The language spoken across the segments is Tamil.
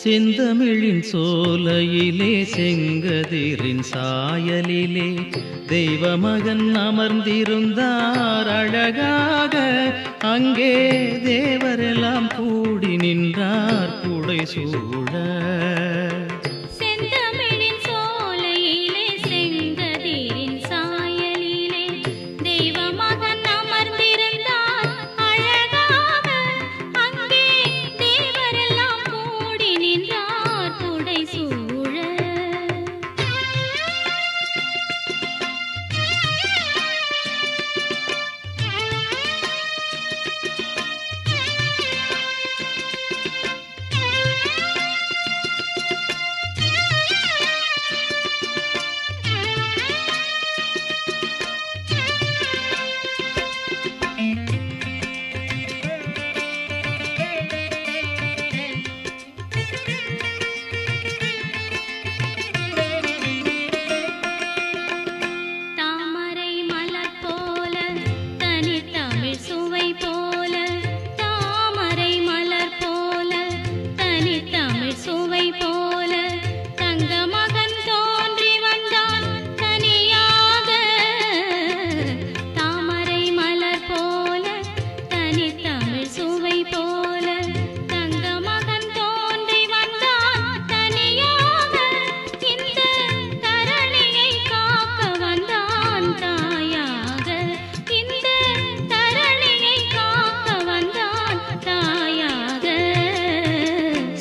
செந்தமிழின் சோலையிலே செங்கதிரின் சாயலிலே தெய்வமகன் அமர்ந்திருந்தார் அழகாக. அங்கே தேவரெல்லாம் கூடி நின்றார் புடை சூழ.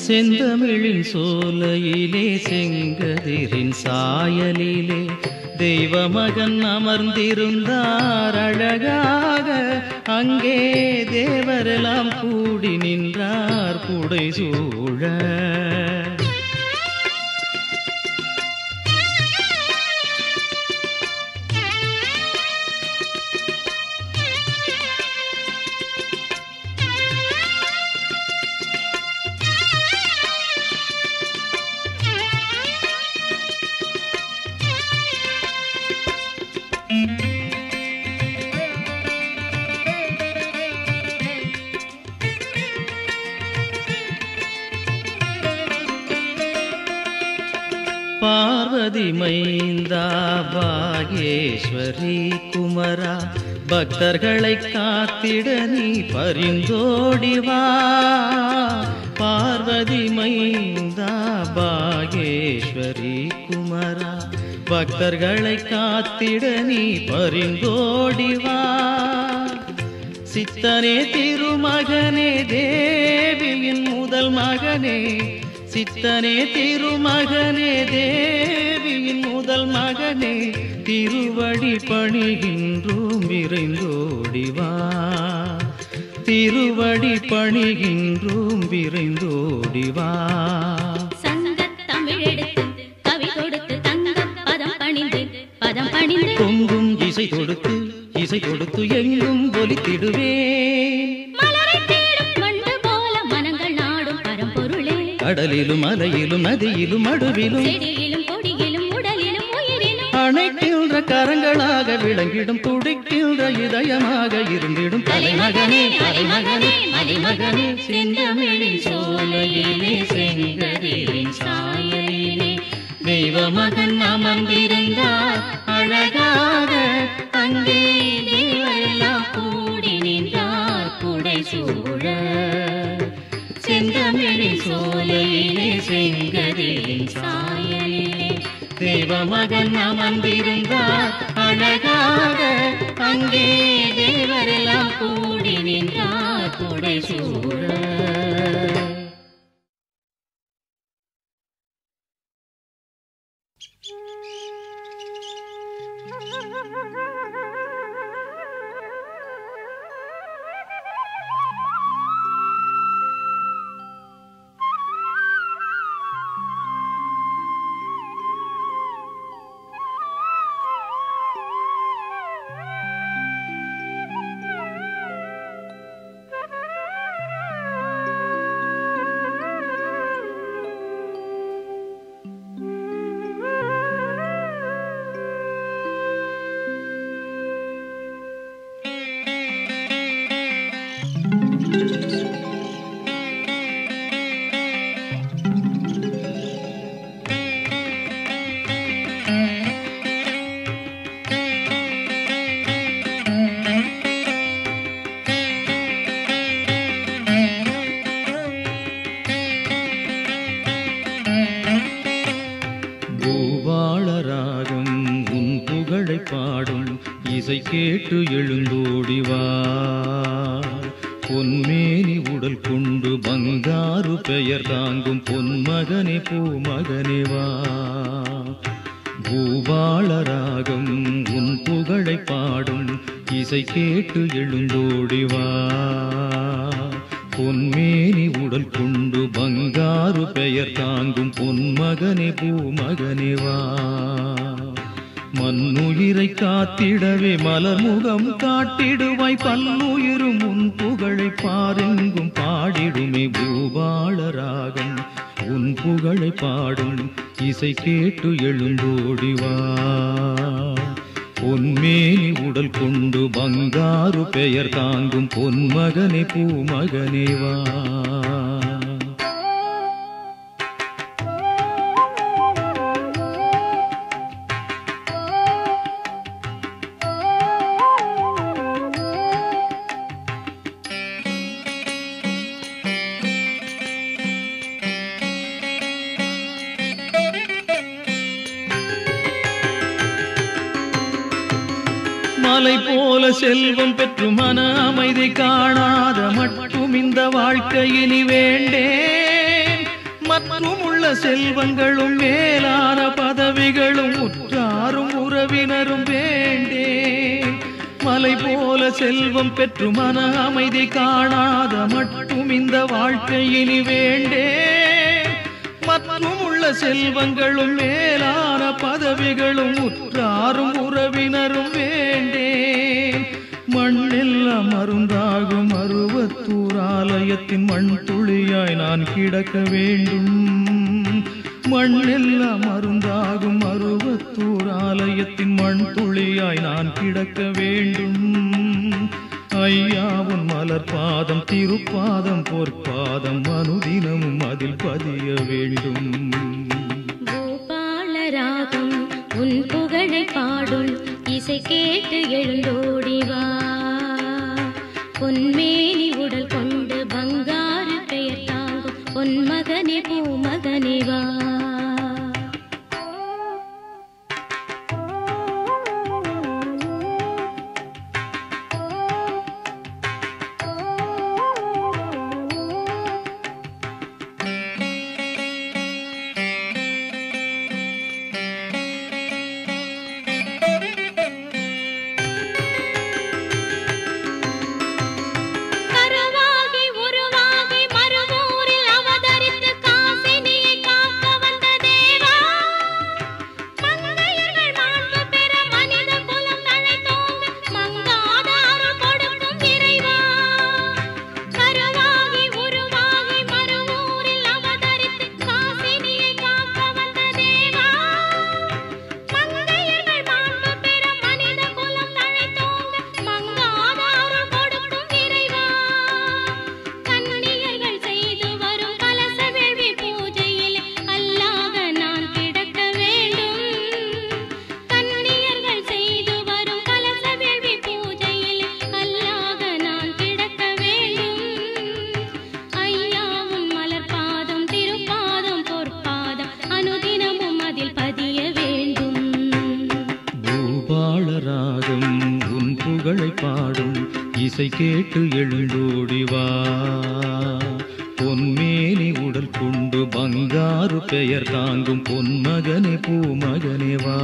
செந்தமிழின் சோலையிலே செங்கதிரின் சாயலிலே தெய்வமகன் அமர்ந்திருந்தார் அழகாக. அங்கே தேவரெல்லாம் கூடி நின்றார் புடை சூழ. பார்வதி மைந்தா பாகேஸ்வரி குமரா பக்தர்களை காத்திட நீ பரிந்தோடிவா. பார்வதி மைந்தா பாகேஸ்வரி குமரா பக்தர்களை காத்திட நீ பரிந்தோடிவா. சித்தனே திருமகனே தேவியின் முதல் மகனே, சித்தனே திருமகனே தேவியின் முதல் மகனே, திருவடி பணிகின்றோம் விரைந்தோடிவா. திருவடி பணிகின்றோம் விரைந்தோடிவா. சங்கத் தமிழெடுத்து கவி கொடுத்து தங்கப் பதம் பணிந்து பதம் பணிந்து பொங்கும் இசை கொடுத்து இசை கொடுத்து எங்கும் ஒலித்திடுவே. கடலிலும் அலையிலும் நதியிலும் மடுவிலும் செடியிலும் கொடியிலும் உடலிலும் உயிரிலும் அணைக்கின்ற கரங்களாக விளங்கிடும் துடிக்கின்ற இதயமாக இருந்திடும் தலைமகனே தலைமகனே மலைமகனே. செந்தமிழின் சோலையிலே செங்கதிரின் சாயலிலே தெய்வமகன் அமர்ந்திருந்தார் அழகாக. அங்கே தேவரெல்லாம் கூடி நின்றார் புடை சூழ. செந்தமிழின் சோலையிலே செங்கதிரின் சாயலிலே தேவமகன் அமர்ந்திருந்தார் அழகாக. அங்கே தேவரெல்லாம் கூடி நின்றார் புடை சூழ. பாடும் இசை கேட்டு எழுந்தோடிவா பொன்மேனி உடல் கொண்டு பங்காரு பெயர் தாங்கும் பொன்மகனே பூமகனே வா பூபாள ராகம் உன் புகழை பாடும் இசை கேட்டு எழுந்தோடிவா பொன்மேனி உடல் கொண்டு பங்காரு பெயர் தாங்கும் பொன்மகனே பூமகனே வா மண்ணுயிரை காத்திடவே மலர் முகம் காட்டிடுவாய் பல்லுயிரும் உன் புகழை பாரெங்கும் பாடிடுமே பூபாள ராகம் உன் புகழை பாடும் இசை கேட்டு எழுந்தோடிவா பொன்மேனி உடல் கொண்டு பங்காரு பெயர் தாங்கும் பொன்மகனே பூமகனே வா மலை போல செல்வம் பெற்று மன அமைதி காணாத மட்டும் இந்த வாழ்க்கையினி வேண்டேன் மற்றும் உள்ள செல்வங்களும் மேலான பதவிகளும் உற்றாரும் உறவினரும் வேண்டேன் மலை போல செல்வம் பெற்று மன அமைதி காணாத மட்டும் இந்த வாழ்க்கையினி வேண்டேன் மற்றும் உள்ள செல்வங்களும் மேலான பதவிகளும் உற்றாரும் உறவினரும் வேண்டேன் மண்ணெல்லாம் மருந்தாகும் அருவத்தூர் ஆலயத்தின் மண் துளியாய் நான் கிடக்க வேண்டும் மண்ணெல்லாம் மருந்தாகும் அருவத்தூர் ஆலயத்தின் மண் துளியாய் நான் கிடக்க வேண்டும் ஐயாவும் மலர் பாதம் திருப்பாதம் பொற்பாதம் அனுதினமும் அதில் பதிய வேண்டும் பூபாள ராகம் உன் புகழை பாடும் இசை கேட்டு எழுந்தோடிவா பொன்மேனி உடல் கொண்டு பங்காரு பெயர் தாங்கும் பொன்மகனே பூமகனே வா இசை கேட்டு எழுந்தோடிவா பொன்மேனி உடல் கொண்டு பங்காரு பெயர் தாங்கும் பொன்மகனே பூமகனே வா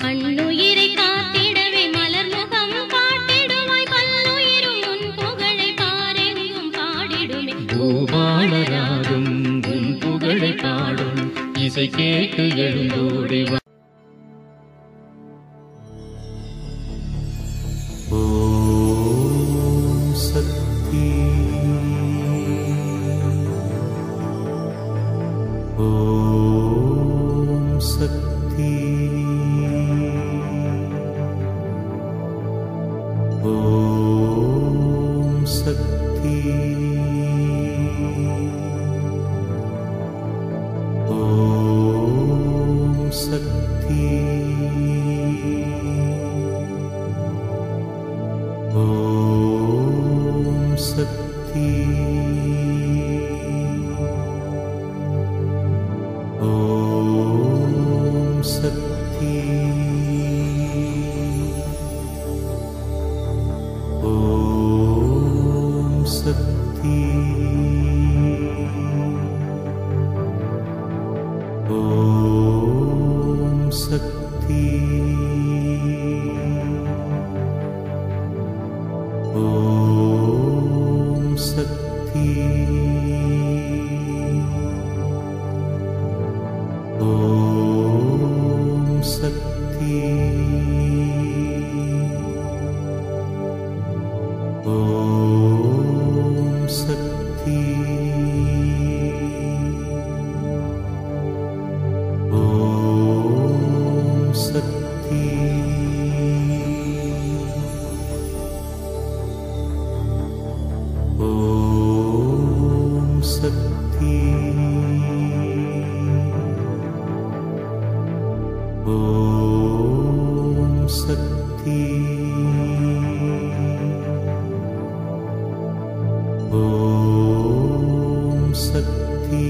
கண்ணுயிரை காத்திடவே மலர் முகம் காட்டிடுவாய் பல்லுயிரும் உன் புகழை பாரெங்கும் பாடிடுமே பூபாள ராகம் உன் புகழை பாடும் இசை கேட்டு எழுந்தோடிவா Om Shakti சக்தி ஓம் சக்தி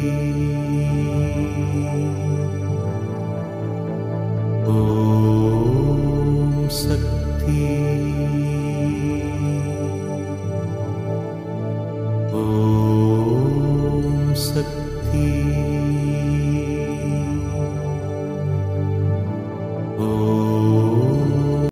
ஓம் சக்தி